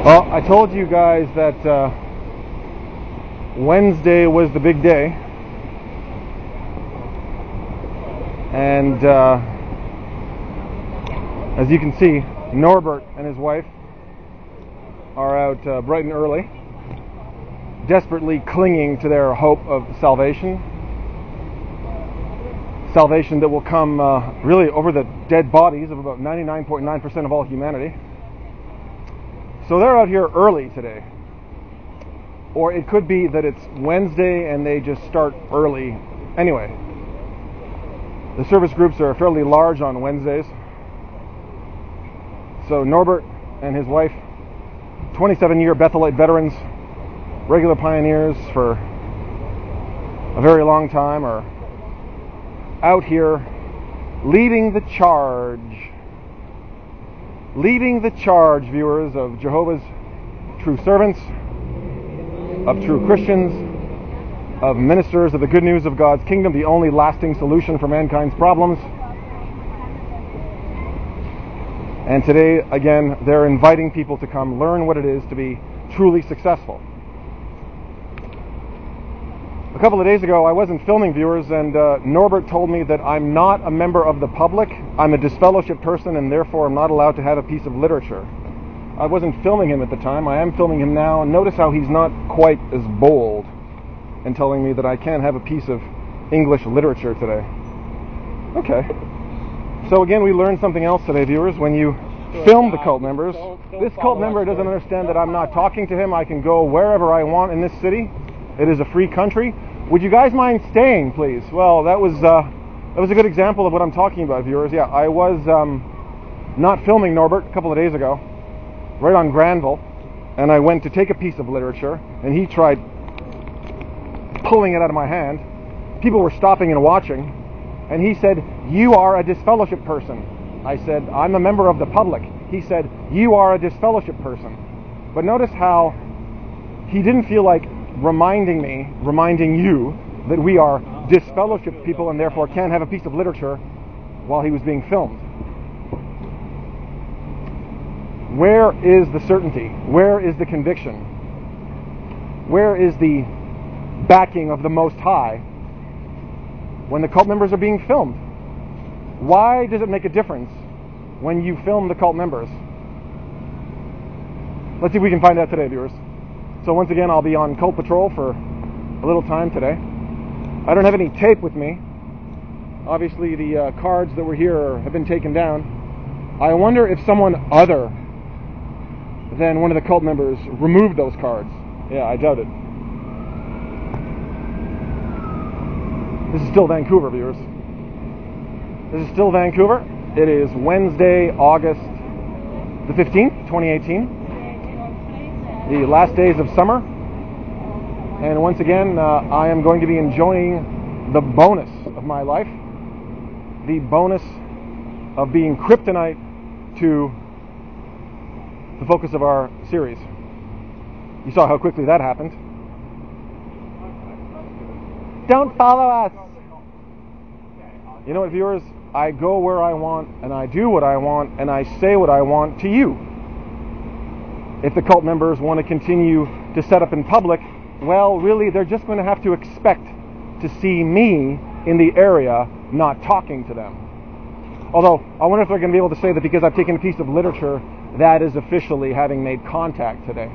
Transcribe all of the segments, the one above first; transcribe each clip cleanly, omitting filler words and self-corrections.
Well, I told you guys that Wednesday was the big day, and as you can see, Norbert and his wife are out bright and early, desperately clinging to their hope of salvation that will come really over the dead bodies of about 99.9% of all humanity. So they're out here early today. Or it could be that it's Wednesday and they just start early. Anyway, the service groups are fairly large on Wednesdays. So Norbert and his wife, 27-year Bethelite veterans, regular pioneers for a very long time, are out here leading the charge. Leading the charge, viewers, of Jehovah's true servants, of true Christians, of ministers of the good news of God's kingdom, the only lasting solution for mankind's problems. And today, again, they're inviting people to come learn what it is to be truly successful. A couple of days ago, I wasn't filming, viewers, and Norbert told me that I'm not a member of the public. I'm a disfellowshipped person, and therefore I'm not allowed to have a piece of literature. I wasn't filming him at the time. I am filming him now, and notice how he's not quite as bold in telling me that I can't have a piece of English literature today. Okay. So again, we learned something else today, viewers. When you film the cult members, this cult member doesn't understand that I'm not talking to him. I can go wherever I want in this city. It is a free country. Would you guys mind staying, please? Well, that was a good example of what I'm talking about, viewers. Yeah, I was not filming Norbert a couple of days ago, right on Granville, and I went to take a piece of literature, and he tried pulling it out of my hand. People were stopping and watching, and he said, "You are a disfellowship person." I said, "I'm a member of the public." He said, "You are a disfellowship person." But notice how he didn't feel like reminding you that we are disfellowshipped people and therefore can't have a piece of literature while he was being filmed. Where is the certainty? Where is the conviction? Where is the backing of the Most High when the cult members are being filmed? Why does it make a difference when you film the cult members? Let's see if we can find out today, viewers. So once again, I'll be on cult patrol for a little time today. I don't have any tape with me. Obviously, the cards that were here have been taken down. I wonder if someone other than one of the cult members removed those cards. Yeah, I doubt it. This is still Vancouver, viewers. This is still Vancouver. It is Wednesday, August the 15th, 2018. The last days of summer. And once again, I am going to be enjoying the bonus of my life. The bonus of being kryptonite to the focus of our series. You saw how quickly that happened. Don't follow us! You know what, viewers? I go where I want, and I do what I want, and I say what I want to you. If the cult members want to continue to set up in public, well, really, they're just going to have to expect to see me in the area not talking to them. Although, I wonder if they're going to be able to say that because I've taken a piece of literature, that is officially having made contact today.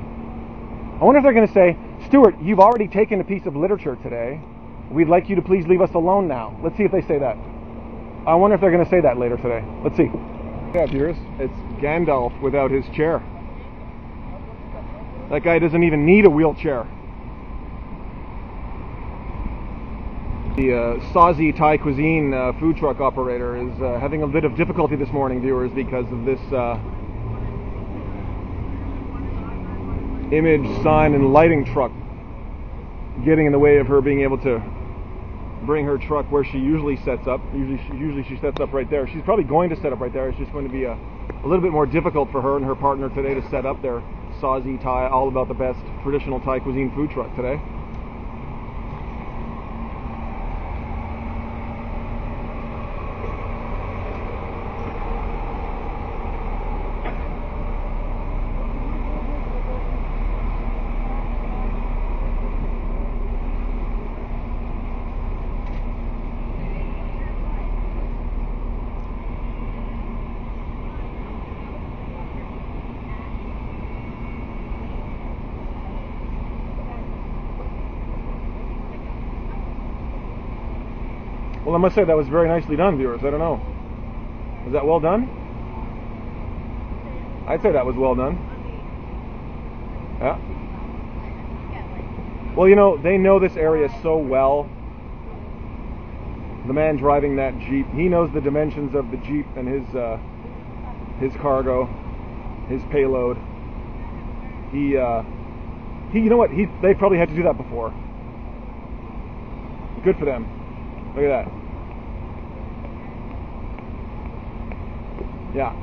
I wonder if they're going to say, "Stuart, you've already taken a piece of literature today. We'd like you to please leave us alone now." Let's see if they say that. I wonder if they're going to say that later today. Let's see. Yeah, viewers, it's Gandalf without his chair. That guy doesn't even need a wheelchair. The Sazi Thai cuisine food truck operator is having a bit of difficulty this morning, viewers, because of this image, sign, and lighting truck getting in the way of her being able to bring her truck where she usually sets up. Usually she sets up right there. She's probably going to set up right there. It's just going to be a little bit more difficult for her and her partner today to set up their Sazi Thai, all about the best traditional Thai cuisine food truck today. Well, I must say that was very nicely done, viewers. I don't know. Was that well done? I'd say that was well done. Yeah. Well, you know, they know this area so well. The man driving that Jeep, he knows the dimensions of the Jeep and his cargo, his payload. He you know what? They probably had to do that before. Good for them. Look at that. Yeah.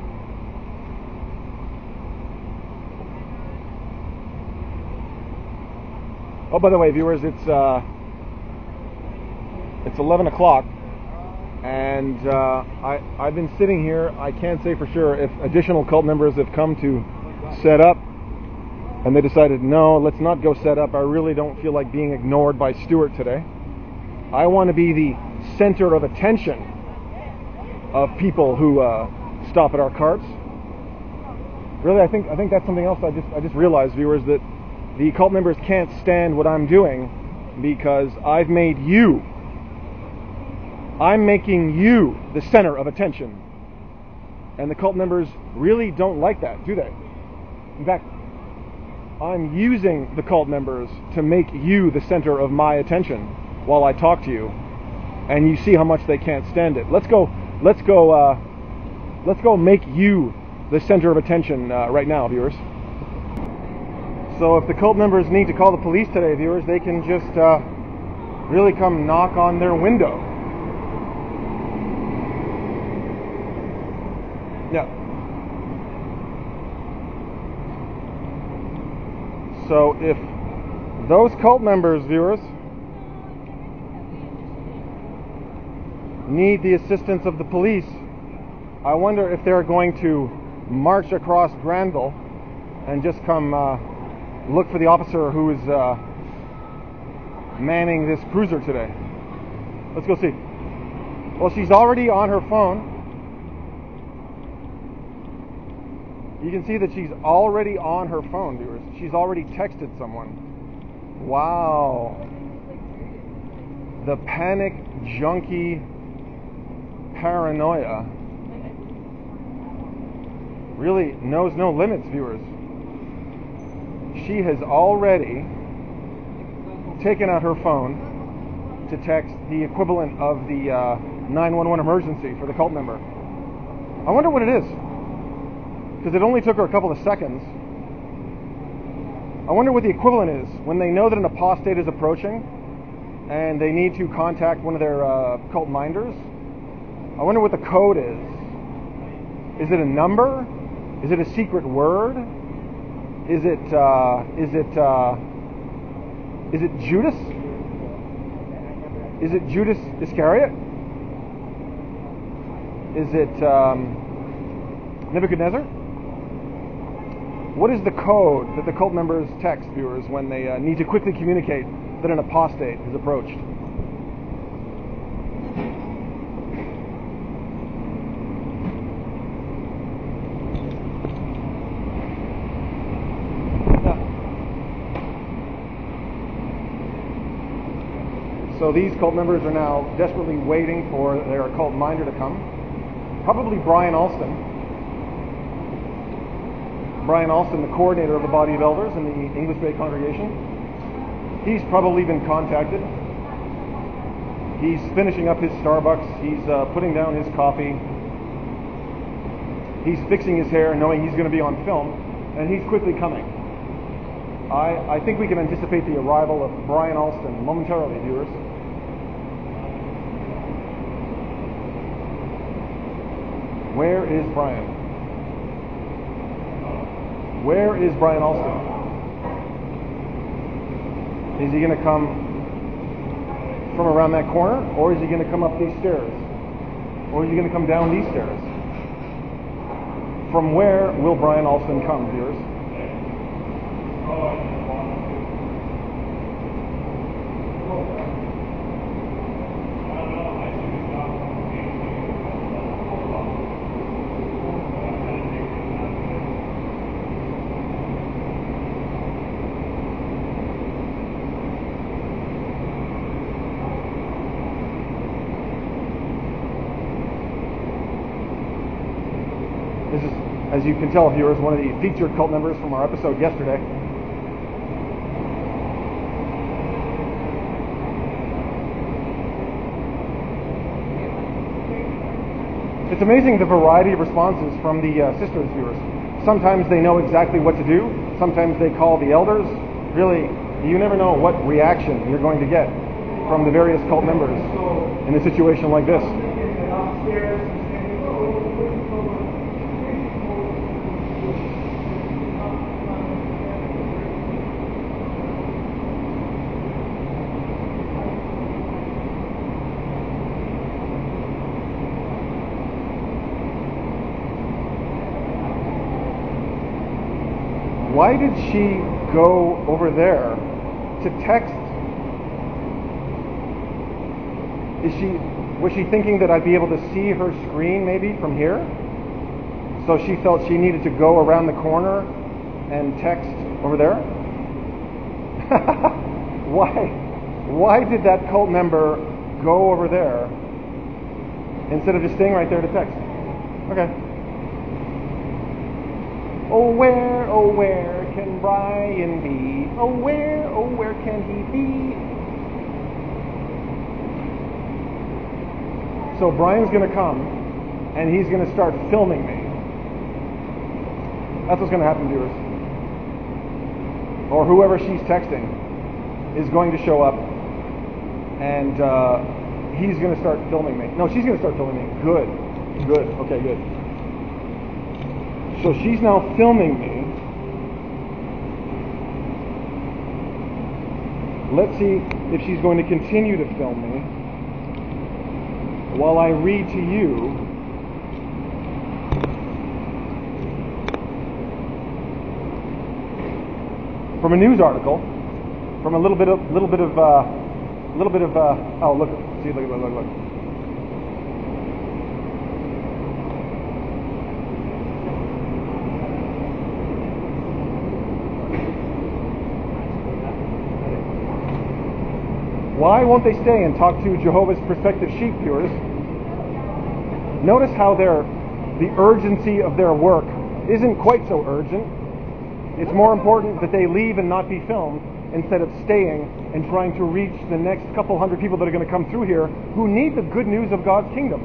Oh, by the way, viewers, it's 11 o'clock, and I've been sitting here. I can't say for sure if additional cult members have come to set up, and they decided, no, let's not go set up. I really don't feel like being ignored by Stuart today. I want to be the center of attention of people who stop at our carts. Really, I think that's something else. I just realized, viewers, that the cult members can't stand what I'm doing because I'm making you the center of attention, and the cult members really don't like that, do they? In fact, I'm using the cult members to make you the center of my attention while I talk to you, and you see how much they can't stand it. Let's go make you the center of attention right now, viewers. So if the cult members need to call the police today, viewers, they can just really come knock on their window. Yeah. So if those cult members, viewers, need the assistance of the police, I wonder if they're going to march across Granville and just come look for the officer who is manning this cruiser today. Let's go see. Well, she's already on her phone. You can see that she's already on her phone, viewers. She's already texted someone. Wow. The panic junkie paranoia really knows no limits, viewers. She has already taken out her phone to text the equivalent of the 911 emergency for the cult member. I wonder what it is, because it only took her a couple of seconds. I wonder what the equivalent is when they know that an apostate is approaching and they need to contact one of their cult minders. I wonder what the code is. Is it a number? Is it a secret word? Is it Judas? Is it Judas Iscariot? Is it Nebuchadnezzar? What is the code that the cult members text, viewers, when they need to quickly communicate that an apostate has approached? So these cult members are now desperately waiting for their cult minder to come. Probably Brian Alston. Brian Alston, the coordinator of the body of elders in the English Bay congregation. He's probably been contacted. He's finishing up his Starbucks. He's putting down his coffee. He's fixing his hair, knowing he's going to be on film, and he's quickly coming. I think we can anticipate the arrival of Brian Alston momentarily, viewers. Where is Brian? Where is Brian Alston? Is he going to come from around that corner, or is he going to come up these stairs? Or is he going to come down these stairs? From where will Brian Alston come, viewers? This is, as you can tell, viewers, one of the featured cult members from our episode yesterday. It's amazing the variety of responses from the sisters, viewers. Sometimes they know exactly what to do. Sometimes they call the elders. Really, you never know what reaction you're going to get from the various cult members in a situation like this. Why did she go over there to text? Was she thinking that I'd be able to see her screen maybe from here? So she felt she needed to go around the corner and text over there? Why did that cult member go over there instead of just staying right there to text? Okay. Oh where can Brian be? Oh where can he be? So Brian's going to come, and he's going to start filming me. That's what's going to happen, viewers. Or whoever she's texting is going to show up, and he's going to start filming me. No, she's going to start filming me. Good. Okay, good. So she's now filming me. Let's see if she's going to continue to film me while I read to you from a news article, from a little bit of oh look, see, look. Why won't they stay and talk to Jehovah's prospective sheep, viewers? Notice how the urgency of their work isn't quite so urgent. It's more important that they leave and not be filmed instead of staying and trying to reach the next couple hundred people that are going to come through here who need the good news of God's kingdom.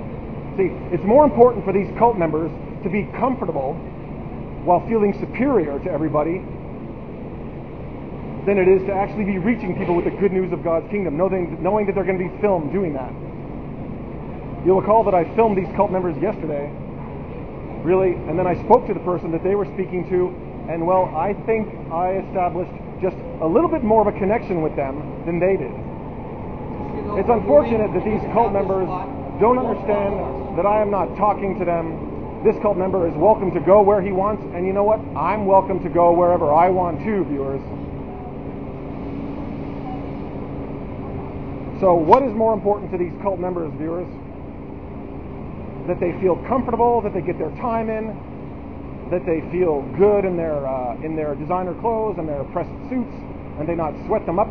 See, it's more important for these cult members to be comfortable while feeling superior to everybody than it is to actually be reaching people with the good news of God's kingdom, knowing that they're going to be filmed doing that. You'll recall that I filmed these cult members yesterday, really, and then I spoke to the person that they were speaking to, and well, I think I established just a little bit more of a connection with them than they did. It's unfortunate that these cult members don't understand that I am not talking to them. This cult member is welcome to go where he wants, and you know what? I'm welcome to go wherever I want too, viewers. So what is more important to these cult members, viewers? That they feel comfortable, that they get their time in, that they feel good in their designer clothes and their pressed suits, and they not sweat them up,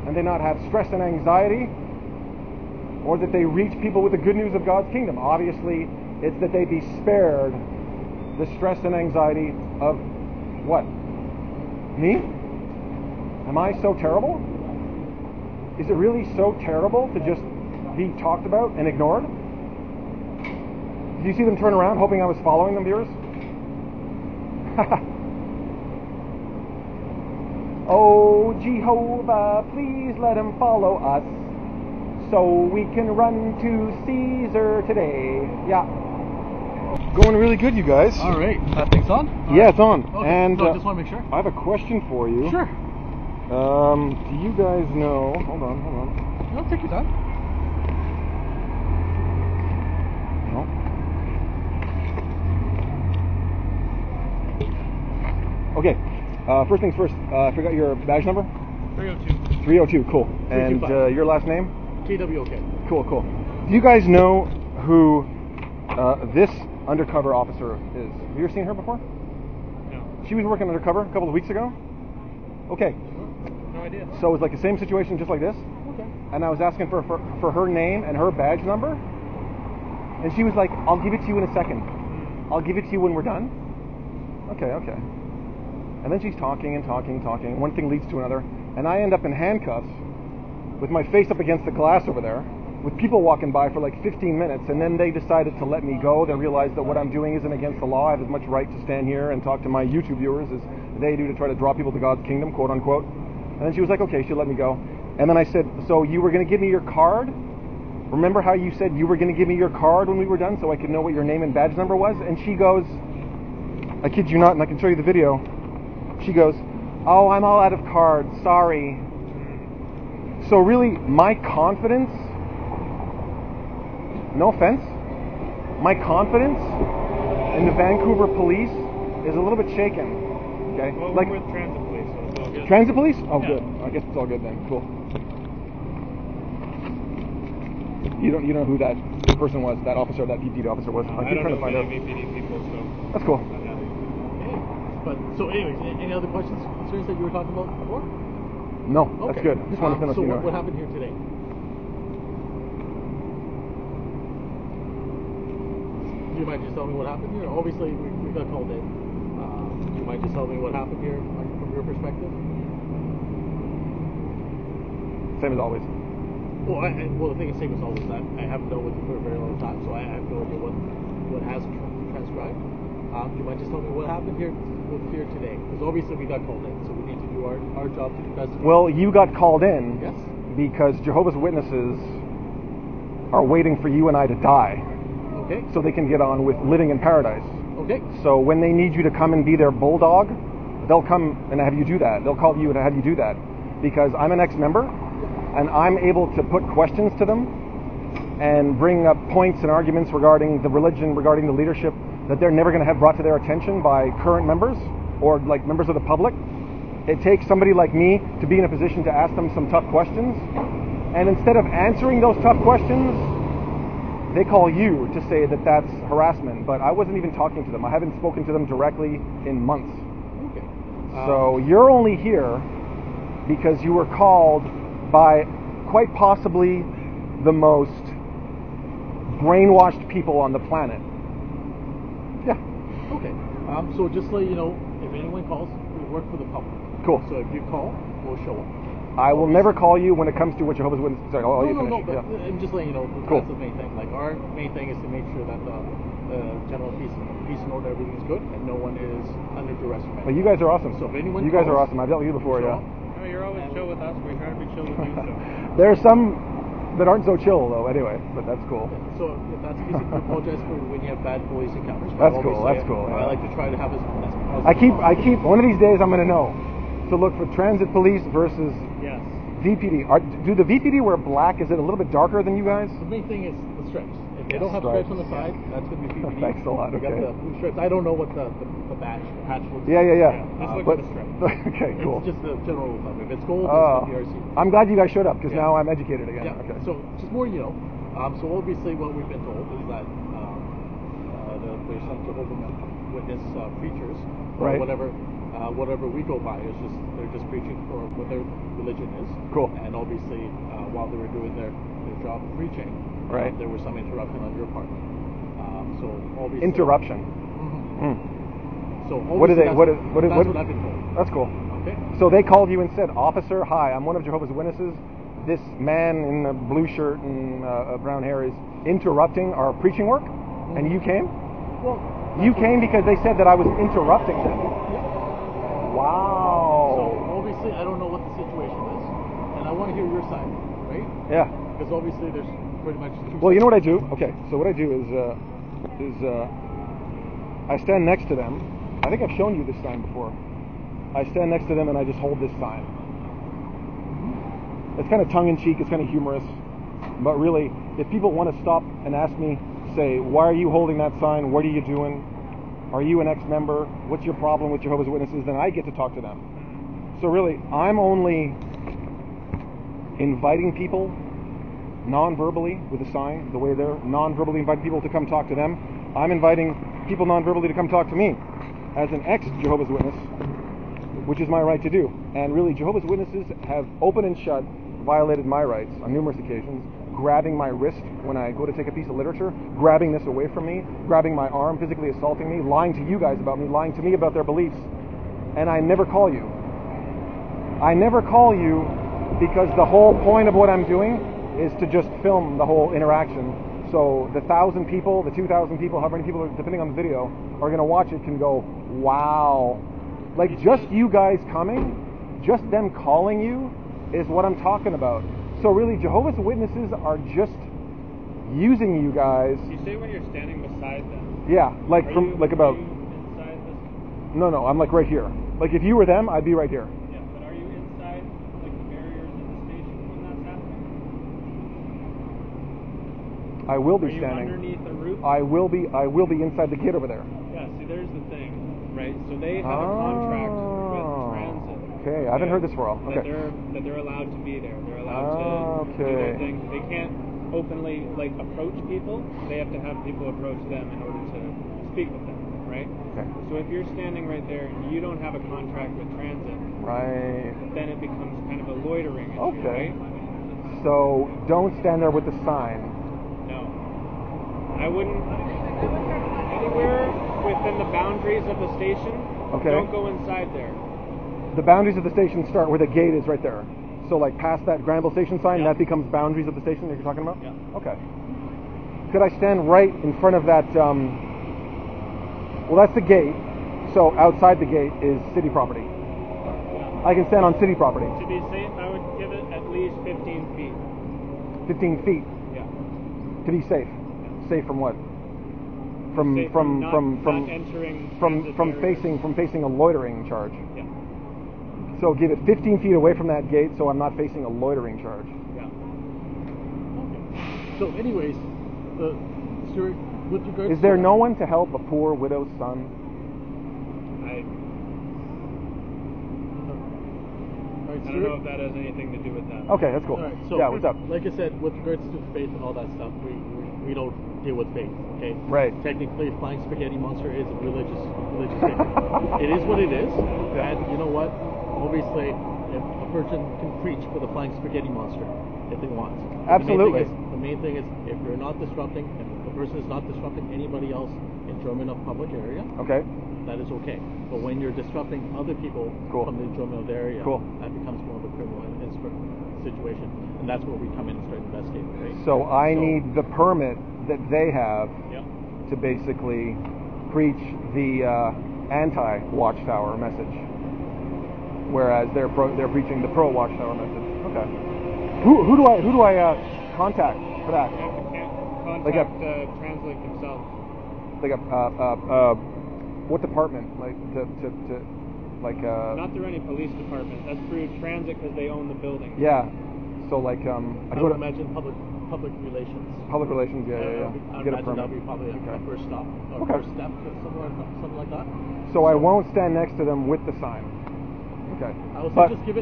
and they not have stress and anxiety, or that they reach people with the good news of God's kingdom. Obviously, it's that they be spared the stress and anxiety of what? Me? Am I so terrible? Is it really so terrible to just he talked about and ignored? Did you see them turn around hoping I was following them, viewers? Oh, Jehovah, please let him follow us so we can run to Caesar today. Yeah. Going really good, you guys. All right. That thing's on? Yeah, it's on. Okay. And No, I just want to make sure. I have a question for you. Sure. Do you guys know... Hold on. No, take your time. No. Okay. First things first. I forgot your badge number? 302. 302, cool. And 325. your last name? KWOK. Cool. Do you guys know who this undercover officer is? Have you ever seen her before? No. She was working undercover a couple of weeks ago. Okay. No idea. So it was like the same situation just like this. Okay. And I was asking for her name and her badge number. And she was like, I'll give it to you in a second. I'll give it to you when we're done. Okay. And then she's talking. One thing leads to another. And I end up in handcuffs with my face up against the glass over there, with people walking by for like 15 minutes, and then they decided to let me go. They realized that what I'm doing isn't against the law. I have as much right to stand here and talk to my YouTube viewers as they do to try to draw people to God's kingdom, quote unquote. And then she was like, okay, she'll let me go. And then I said, so you were going to give me your card? Remember how you said you were going to give me your card when we were done so I could know what your name and badge number was? And she goes, I kid you not, and I can show you the video. She goes, oh, I'm all out of cards, sorry. So really, my confidence, no offense, my confidence in the Vancouver police is a little bit shaken. Okay? Well, like, we're with transit police, so it's all good. Transit police? Oh, Yeah. good. I guess it's all good then. Cool. You don't know who that person was, that officer, that VPD officer was. I keep trying to find out. VPD people, so... That's cool. Okay. But, so anyways, any other questions, concerns that you were talking about before? No, that's Okay. good. Just wanted to know if So you know. what happened here today? Do you mind just telling me what happened here? Obviously, we got called in. Do you mind just telling me what happened here from your perspective? Same as always. Well, the thing is, same as always, I haven't dealt with you for a very long time, so I have no idea what has transcribed. Do you mind just telling me what happened here today? Because obviously we got called in, so we need to do our job to investigate. Well, you got called in Yes. because Jehovah's Witnesses are waiting for you and I to die Okay. so they can get on with living in paradise. Okay. So when they need you to come and be their bulldog, they'll come and have you do that. They'll call you and have you do that because I'm an ex-member and I'm able to put questions to them and bring up points and arguments regarding the religion, regarding the leadership that they're never going to have brought to their attention by current members or like members of the public. It takes somebody like me to be in a position to ask them some tough questions. And instead of answering those tough questions, they call you to say that that's harassment. But I wasn't even talking to them. I haven't spoken to them directly in months. Okay. So you're only here because you were called by quite possibly the most brainwashed people on the planet. Yeah. Okay. So just to let you know, if anyone calls, we work for the public. Cool. So if you call, we'll show up. I will never call you when it comes to what Jehovah's Witnesses. Sorry, I'll let you finish. But Yeah. I'm just letting you know, Cool. that's the main thing. Like, our main thing is to make sure that the general peace and order, everything is good, and no one is under duress. But you guys are awesome. So if anyone you guys are calls, awesome. I've dealt with you before, show yeah. up. No, you're always chill with us. We try to be chill with you, so. There are some that aren't so chill though. Anyway, but that's cool. So if that's the case, you can apologize for when you have bad police encounters. That's cool. That's cool. I like to try to have as positive I keep. possible. One of these days, I'm going to know to look for transit police versus Yes. VPD. Do the VPD wear black? Is it a little bit darker than you guys? The main thing is the stripes. If they don't have stripes on the side, that's going to be PPD. Thanks a lot, We got okay. the blue stripes. I don't know what the patch looks Yeah. like. Just look But at the strip. okay, cool. It's just the general rule of thumb. If it's gold, Oh, it's the PRC. I'm glad you guys showed up because Yeah. now I'm educated again. Yeah. Okay. So just more, you know. So obviously, what we've been told is that there's some Jehovah's Witness preachers, or Right. whatever we go by is just they're just preaching for what their religion is. Cool. And obviously, while they were doing their job of preaching, Right. there was some interruption on your part. So obviously. Interruption. Mhm. Mm. So What did obviously they? What? that's what I've been told. That's cool. Okay. So they called you and said, "Officer, hi, I'm one of Jehovah's Witnesses. this man in a blue shirt and brown hair is interrupting our preaching work, and you came? Well, You came because they said that I was interrupting them. So Wow. obviously, I don't know what the situation is, and I want to hear your side, right? Yeah. Because obviously, there's pretty much two Well, you know what I sides. do? Okay, so what I do is I stand next to them. I think I've shown you this sign before. I stand next to them and I just hold this sign. It's kind of tongue-in-cheek, it's kind of humorous, but really, if people want to stop and ask me, say, why are you holding that sign? What are you doing? Are you an ex-member? What's your problem with Jehovah's Witnesses? Then I get to talk to them. So really, I'm only inviting people non-verbally with a sign, the way they're non-verbally inviting people to come talk to them. I'm inviting people non-verbally to come talk to me as an ex-Jehovah's Witness, which is my right to do. And really, Jehovah's Witnesses have open and shut violated my rights on numerous occasions, grabbing my wrist when I go to take a piece of literature, grabbing this away from me, grabbing my arm, physically assaulting me, lying to you guys about me, lying to me about their beliefs. And I never call you. I never call you because the whole point of what I'm doing is to just film the whole interaction. So the 1,000 people, the 2,000 people, however many people, depending on the video, are going to watch it can go, wow. Like just you guys coming, just them calling you is what I'm talking about. So really, Jehovah's Witnesses are just using you guys. You say when you're standing beside them. Yeah, like Are from you, like about. Are you inside this? No, I'm like right here. Like if you were them, I'd be right here. Yeah, but are you inside like the barriers of the station when that's happening? I will be Are you standing. underneath the roof? I will be inside the gate over there. Yeah. See, there's the thing, right? So they have a contract with transit. Okay, I haven't heard this for a while. That Okay. they're allowed to be there. They're allowed to do their thing. They can't openly like approach people. They have to have people approach them in order to speak with them, right? Okay. So if you're standing right there and you don't have a contract with transit, Right. then it becomes kind of a loitering issue, Okay. right? So don't stand there with the sign. No. I wouldn't anywhere within the boundaries of the station. Okay. Don't go inside there. The boundaries of the station start where the gate is right there. So like past that Granville station sign, Yeah. that becomes boundaries of the station that you're talking about? Yeah. Okay. Could I stand right in front of that, well that's the gate, so outside the gate is city property. Yeah. I can stand on city property. To be safe, I would give it at least 15 feet. 15 feet Yeah. to be safe. Safe from what? From Safe not entering transit barriers. from facing a loitering charge. Yeah. So give it 15 feet away from that gate so I'm not facing a loitering charge. Yeah. So, anyways, Stuart, with regards Is there to no one to help a poor widow's son? All right, I don't Stuart? know if that has anything to do with that. Okay, that's cool. All right, so Yeah, what's up? Like I said, with regards to faith and all that stuff, we don't deal with faith. Okay. Right. Technically, Flying Spaghetti Monster is a religious thing. It is what it is, Yeah. and you know what? Obviously, if a person can preach for the Flying Spaghetti Monster if they want. Absolutely. The main thing is if you're not disrupting, and the person is not disrupting anybody else enjoyment of public area, Okay. that is okay. But when you're disrupting other people Cool. from the enjoyment of the area, Cool. that becomes more of a criminal situation. And that's where we come in and start investigating, right? So I need the permit that they have Yep. to basically preach the anti-Watchtower message, whereas they're preaching the pro-Watchtower message. Okay. Who do I contact for that? You have to contact Like Translink themselves. Like what department? Like to like Not through any police department. That's through transit because they own the building. yeah. So like I I go would to imagine public relations. public relations. Yeah. I Get a imagine that permit. would be probably Okay. a first stop, or Okay. first step to something like that. So I won't stand next to them with the sign. Okay. I would say But just give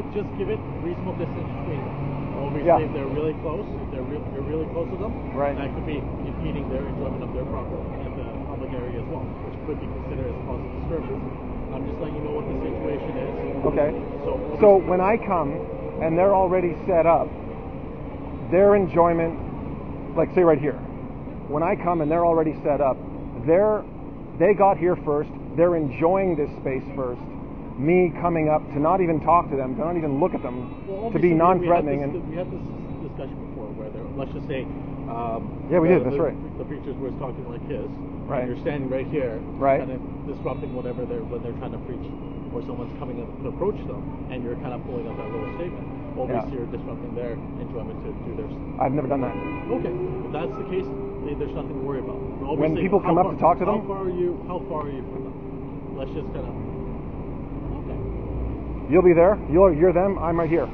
it reasonable distance between them. Obviously, Yeah. if they're really close, you're really close to them, Right. that could be impeding their enjoyment of their property in the public area as well, which could be considered as positive disturbance. I'm just letting you know what the situation is. okay. So So when I come and they're already set up, their enjoyment, like say right here, when I come and they're already set up, they got here first, they're enjoying this space first, me coming up to not even talk to them, to not even look at them, Well, to be obviously, non-threatening. We had this discussion before, where let's just say, yeah, we did. That's right. The preachers were talking like his, right? And you're standing right here, right? Kind of disrupting whatever when they're trying to preach, or someone's coming up to approach them, and you're kind of pulling up that little statement. Obviously, you're disrupting their enjoyment to do theirs. I've never done that. Okay, if that's the case, there's nothing to worry about. When people come up to talk to them, how far are you from them? Let's just kind of. You'll be there. You're them. I'm right here.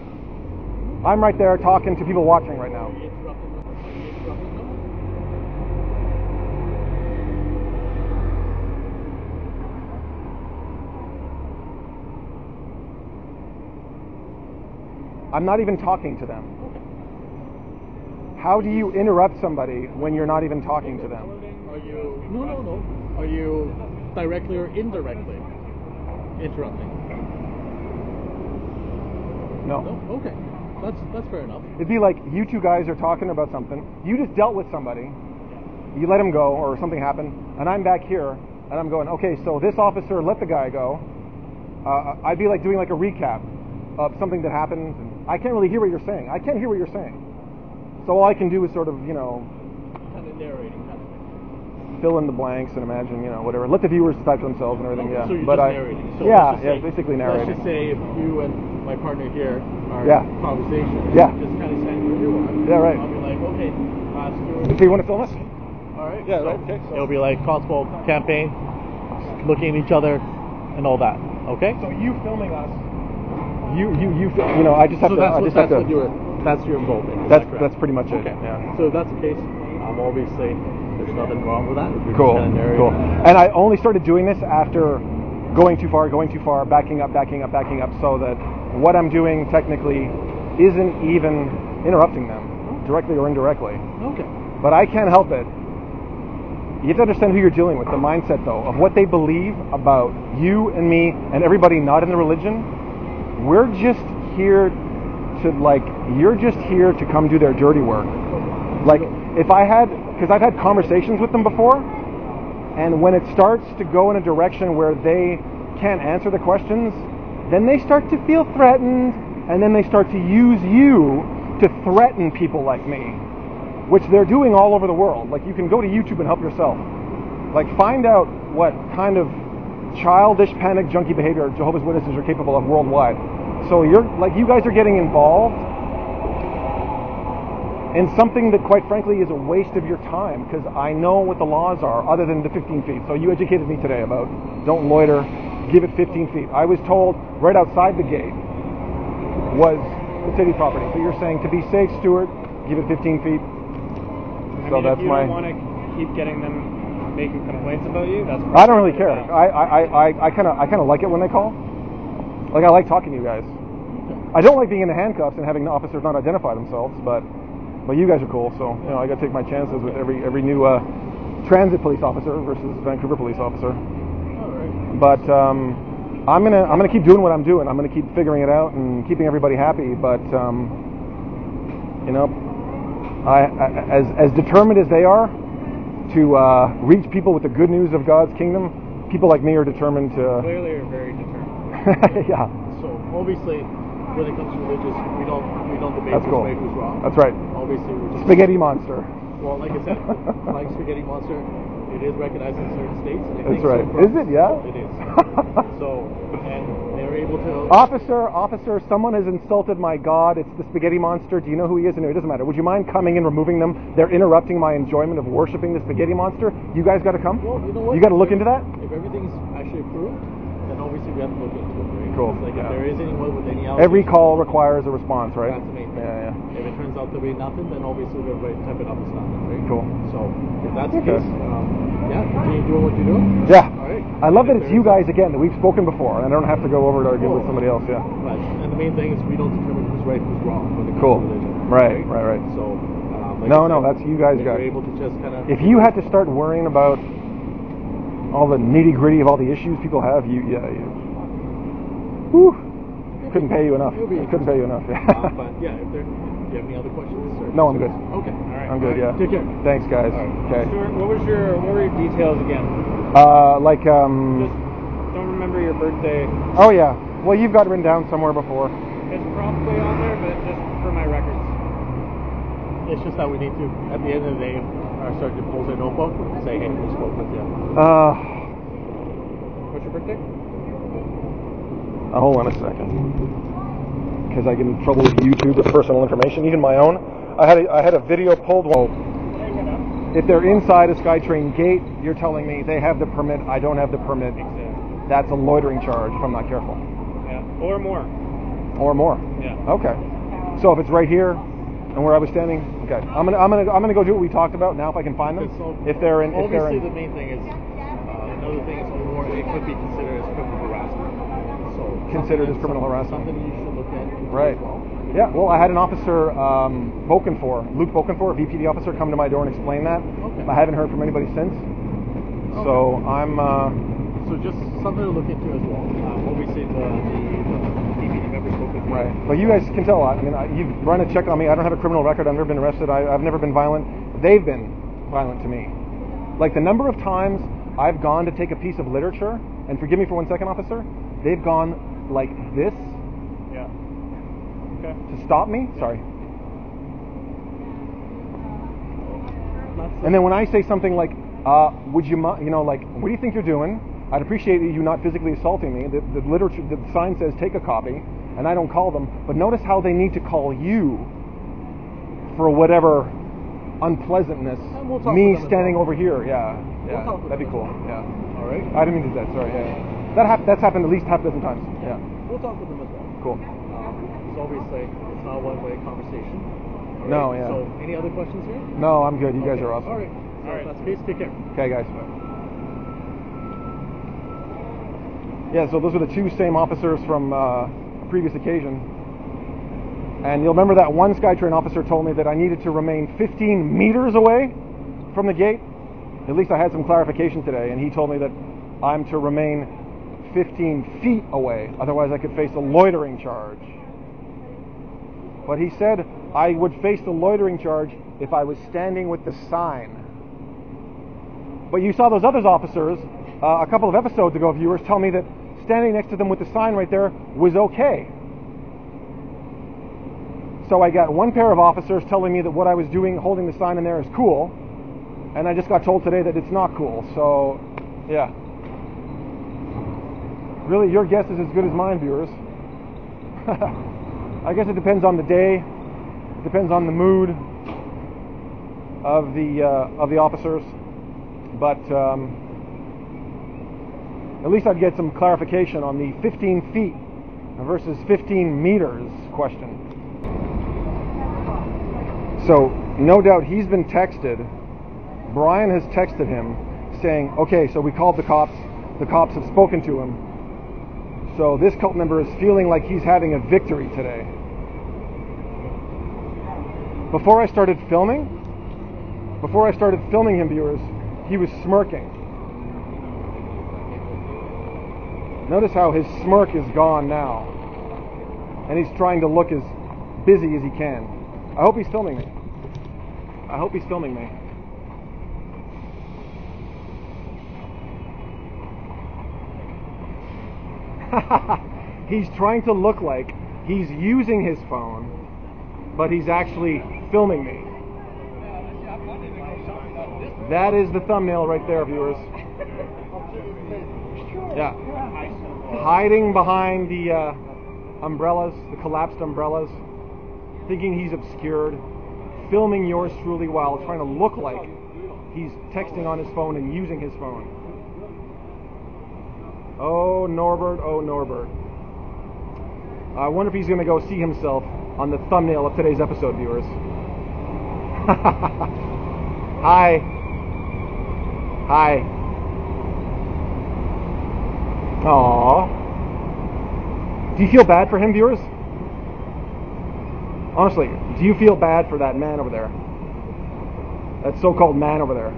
I'm right there talking to people watching right now. I'm not even talking to them. How do you interrupt somebody when you're not even talking to them? Are you? No. Are you directly or indirectly interrupting? No. Okay. That's fair enough. It'd be like you two guys are talking about something. You just dealt with somebody. You let him go, or something happened, and I'm back here, and I'm going, okay, so this officer let the guy go. I'd be like doing like a recap of something that happened. And I can't really hear what you're saying. I can't hear what you're saying. So all I can do is sort of, kind of narrating, kind of thing. Fill in the blanks and imagine, whatever. Let the viewers decide for themselves and everything. Okay, Yeah. So you're but just narrating. So basically narrating. Let's just say if you and my partner here are conversation, just kind of saying where you are. Yeah, right. I'll be like, okay, Stuart. So you want to film us? All right. Yeah, right. Okay. It'll be like constable campaign, looking at each other, and all that. Okay. So you filming us? I just have to. That's your involvement. That's pretty much it. Okay. Yeah. So if that's the case, obviously there's nothing wrong with that. Cool. And I only started doing this after going too far, backing up, so that what I'm doing technically isn't even interrupting them, directly or indirectly. Okay. But I can't help it. You have to understand who you're dealing with, the mindset though, of what they believe about you and me and everybody not in the religion. We're just here you're just here to come do their dirty work. Like, because I've had conversations with them before, and when it starts to go in a direction where they can't answer the questions, then they start to feel threatened, and then they start to use you to threaten people like me, which they're doing all over the world. Like, you can go to YouTube and help yourself. Like, find out what kind of childish panic junkie behavior Jehovah's Witnesses are capable of worldwide. So you guys are getting involved in something that, quite frankly, is a waste of your time, because I know what the laws are, other than the 15 feet. So you educated me today about don't loiter, give it 15 feet. I was told right outside the gate was the city property. So you're saying to be safe, Stuart, give it 15 feet. So that's if you don't want to keep getting them making complaints about you, that's. I don't really care. I kind of like it when they call. Like, I like talking to you guys. I don't like being in the handcuffs and having the officers not identify themselves, but you guys are cool, so I got to take my chances with every new transit police officer versus Vancouver police officer. All right. But I'm gonna keep doing what I'm doing. I'm gonna keep figuring it out and keeping everybody happy. But as determined as they are to reach people with the good news of God's kingdom, people like me are determined to. Clearly, you're very determined. Yeah. So obviously, when it comes to religious, we don't debate who's right, who's wrong. That's right. Obviously, we're just spaghetti monster. Well, like I said, like spaghetti monster, it is recognized in certain states. And I That's think right. So Is it? Yeah. It is. So, and they're able to. Officer, someone has insulted my God. It's the spaghetti monster. Do you know who he is? No, it doesn't matter. Would you mind coming and removing them? They're interrupting my enjoyment of worshiping the spaghetti monster. You guys got to come. Well, you know what? You got to look into that. If everything's actually approved, then obviously we have to look into it. Right? Cool. Like if there is anyone with any allegations, every call requires a response, right? That's the main thing. Yeah. If it turns out to be nothing, then obviously we're going to type it up as nothing, right? Cool. So if that's the case, continue doing what you're doing. Yeah. All right. I love that it's you guys again that we've spoken before, and I don't have to go over to argue with somebody else. Yeah. Right. And the main thing is we don't determine who's right, who's wrong when it comes Cool. to religion. Right. So. No, that's you guys got. You're able to just kind of. If you had to start worrying about all the nitty gritty of all the issues people have, couldn't pay you enough. Couldn't pay you enough. But do you have any other questions? Sir? No, I'm good. Okay. All right. I'm good. Yeah. Take care. Thanks, guys. Right. Okay. Stuart, what were your details again? Like Just don't remember. remember your birthday. Oh yeah. Well, you've got it written down somewhere before. It's probably on there, but just for my records. It's just that we need to, at the end of the day, our sergeant pulls their notebook and say, hey, we spoke with you. What's your birthday? Hold on a second. Because I get in trouble with YouTube with personal information, even my own. I had a video pulled. Well, if they're inside a SkyTrain gate, you're telling me they have the permit, I don't have the permit. Exactly. That's a loitering charge if I'm not careful. Yeah, or more. Or more. Yeah. Okay. So if it's right here and where I was standing, okay. I'm gonna go do what we talked about now if I can find them. So if they're in. Obviously, the main thing is another thing is or it could be considered as criminal harassment. So Considered as criminal harassment. Something you should look at. Right. As well. Yeah. Well, I had an officer, Luke Bokenfor, VPD officer, come to my door and explain that. Okay. I haven't heard from anybody since. Okay. So I'm. So just something to look into as well. Obviously, the DPD members spoke with you. Right. But you guys can tell. I mean, you've run a check on me. I don't have a criminal record. I've never been arrested. I've never been violent. They've been violent to me. Like the number of times I've gone to take a piece of literature, and forgive me for 1 second, officer, they've gone like this Yeah. Okay. to stop me. Sorry. That's And then when I say something like, would you, like, what do you think you're doing? I'd appreciate you not physically assaulting me. The literature, the sign says take a copy, and I don't call them. But notice how they need to call you for whatever unpleasantness. And we'll talk Me with them as standing well. over here, yeah, We'll talk with that'd be them cool. as well. Yeah, all right. I didn't mean to do that. Sorry. Yeah, that's happened at least half a dozen times. Yeah, We'll talk with them as well. cool. So obviously, it's not a one-way conversation. All No, right? yeah. So any other questions here? No, I'm good. You guys Okay. are awesome. All right. So All right. if that's the case, take care. Okay, guys. Yeah, so those are the two same officers from a previous occasion. And you'll remember that one SkyTrain officer told me that I needed to remain 15 meters away from the gate. At least I had some clarification today, and he told me that I'm to remain 15 feet away, otherwise I could face a loitering charge. But he said I would face the loitering charge if I was standing with the sign. But you saw those other officers a couple of episodes ago, viewers, tell me that standing next to them with the sign right there was okay. So I got one pair of officers telling me that what I was doing, holding the sign in there, is cool, and I just got told today that it's not cool. So, yeah. Really, your guess is as good as mine, viewers. I guess it depends on the day, depends on the mood of the officers, but at least I'd get some clarification on the 15 feet versus 15 meters question. So, no doubt he's been texted. Brian has texted him saying, okay, so we called the cops have spoken to him. So this cult member is feeling like he's having a victory today. Before I started filming him, viewers, he was smirking. Notice how his smirk is gone now. And he's trying to look as busy as he can. I hope he's filming me. He's trying to look like he's using his phone, but he's actually filming me. That is the thumbnail right there, viewers. Yeah. Hiding behind the umbrellas, the collapsed umbrellas, thinking he's obscured, filming yours truly while trying to look like he's texting on his phone and using his phone. Oh, Norbert, oh, Norbert. I wonder if he's going to go see himself on the thumbnail of today's episode, viewers. Hi. Hi. Aww. Do you feel bad for him, viewers? Honestly, do you feel bad for that man over there? That so-called man over there?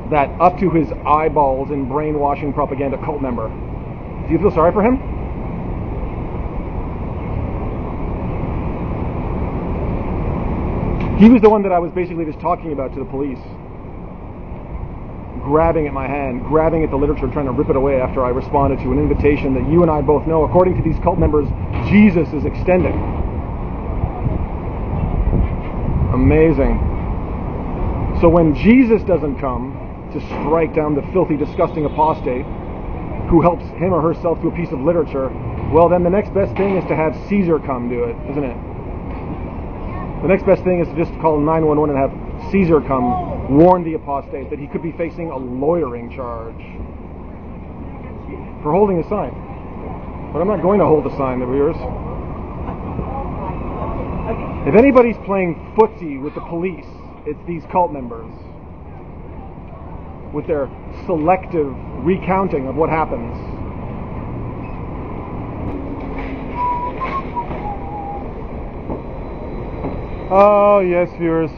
That up to his eyeballs in brainwashing propaganda cult member. Do you feel sorry for him? He was the one that I was basically just talking about to the police. grabbing at my hand, grabbing at the literature, trying to rip it away after I responded to an invitation that you and I both know, according to these cult members, Jesus is extending. Amazing. So when Jesus doesn't come to strike down the filthy, disgusting apostate who helps him or herself to a piece of literature, well, then the next best thing is to have Caesar come do it, isn't it? The next best thing is to just call 911 and have Caesar come warn the apostate that he could be facing a loitering charge for holding a sign. But I'm not going to hold the sign, the viewers. If anybody's playing footsie with the police, it's these cult members with their selective recounting of what happens. Oh, yes, viewers.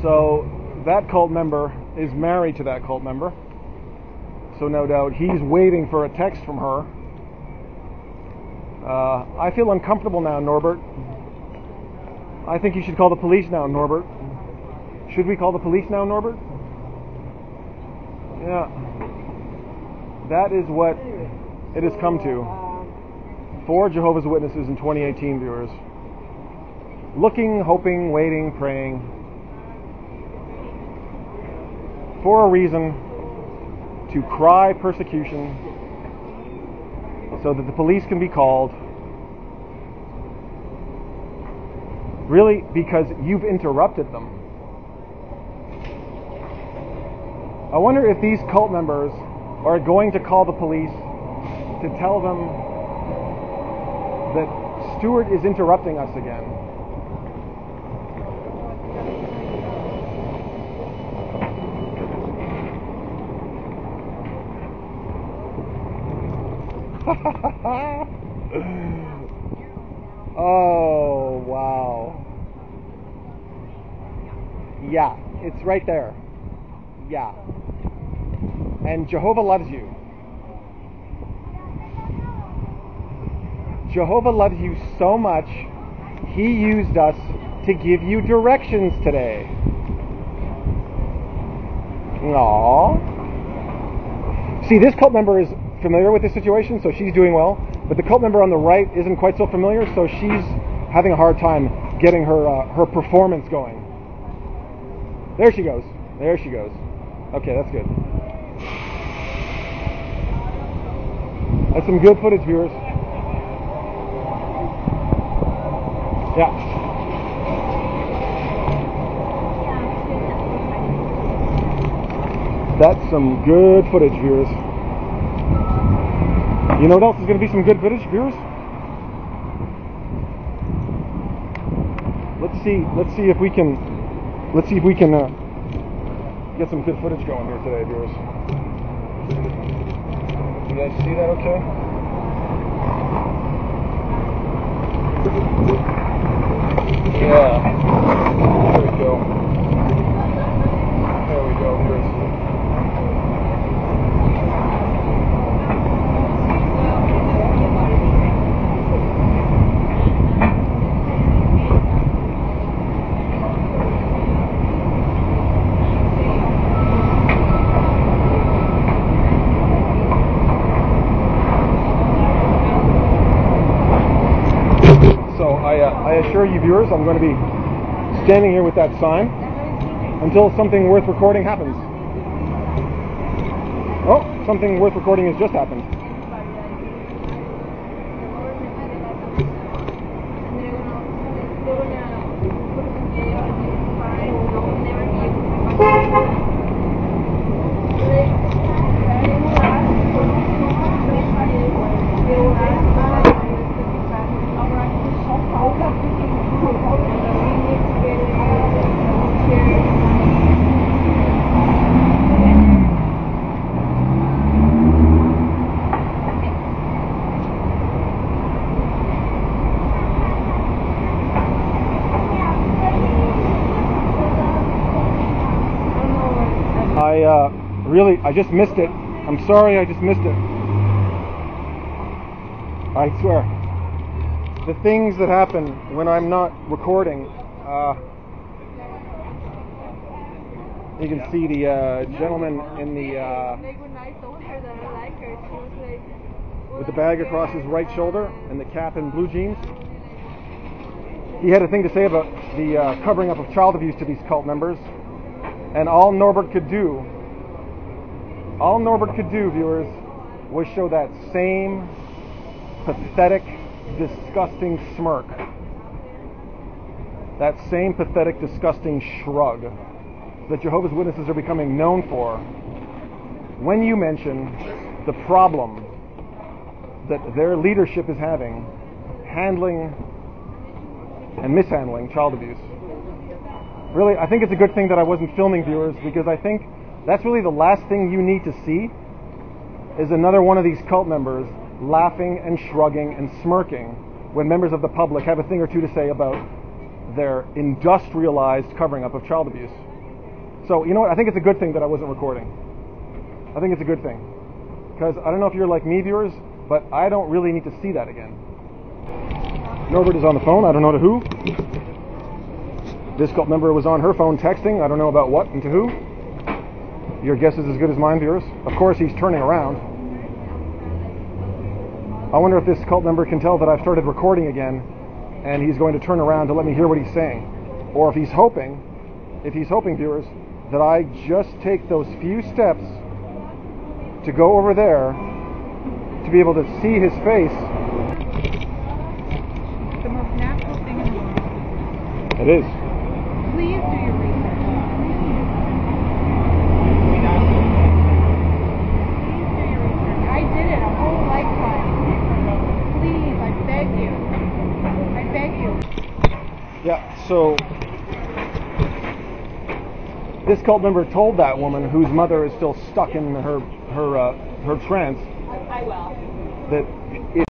So, that cult member is married to that cult member. So, no doubt, he's waiting for a text from her. I feel uncomfortable now, Norbert. I think you should call the police now, Norbert. Should we call the police now, Norbert? Yeah. That is what it has come to. 4 Jehovah's Witnesses in 2018, viewers. Looking, hoping, waiting, praying. For a reason to cry persecution so that the police can be called. Really, because you've interrupted them. I wonder if these cult members are going to call the police to tell them that Stuart is interrupting us again. Oh, wow. Yeah, it's right there. Yeah. And Jehovah loves you. Jehovah loves you so much, he used us to give you directions today. Aww. See, this cult member is familiar with this situation, so she's doing well. But the cult member on the right isn't quite so familiar, so she's having a hard time getting her performance going. There she goes. There she goes. Okay, that's good. That's some good footage, viewers. Yeah. That's some good footage, viewers. You know what else is going to be some good footage, viewers? Let's see if we can get some good footage going here today, viewers. You guys see that okay? Yeah. There we go. There we go, viewers. I assure you, viewers, I'm going to be standing here with that sign until something worth recording happens. Oh, something worth recording has just happened. I just missed it. I'm sorry, I just missed it. I swear. The things that happen when I'm not recording. You can see the gentleman in the with the bag across his right shoulder and the cap and blue jeans. He had a thing to say about the covering up of child abuse to these cult members, and all Norbert could do, viewers, was show that same pathetic, disgusting smirk, that same pathetic, disgusting shrug that Jehovah's Witnesses are becoming known for when you mention the problem that their leadership is having handling and mishandling child abuse. Really, I think it's a good thing that I wasn't filming, viewers, because I think that's really the last thing you need to see is another one of these cult members laughing and shrugging and smirking when members of the public have a thing or two to say about their industrialized covering up of child abuse. So, you know what? I think it's a good thing that I wasn't recording. I think it's a good thing. Because I don't know if you're like me, viewers, but I don't really need to see that again. Norbert is on the phone. I don't know to who. This cult member was on her phone texting. I don't know about what and to who. Your guess is as good as mine, viewers. Of course, he's turning around. I wonder if this cult member can tell that I've started recording again, and he's going to turn around to let me hear what he's saying. Or if he's hoping, viewers, that I just take those few steps to go over there to be able to see his face. The most natural thing in the world. It is. Please do your research. I did it a whole lifetime. Please, I beg you. I beg you. Yeah, so this cult member told that woman, whose mother is still stuck in her trance, that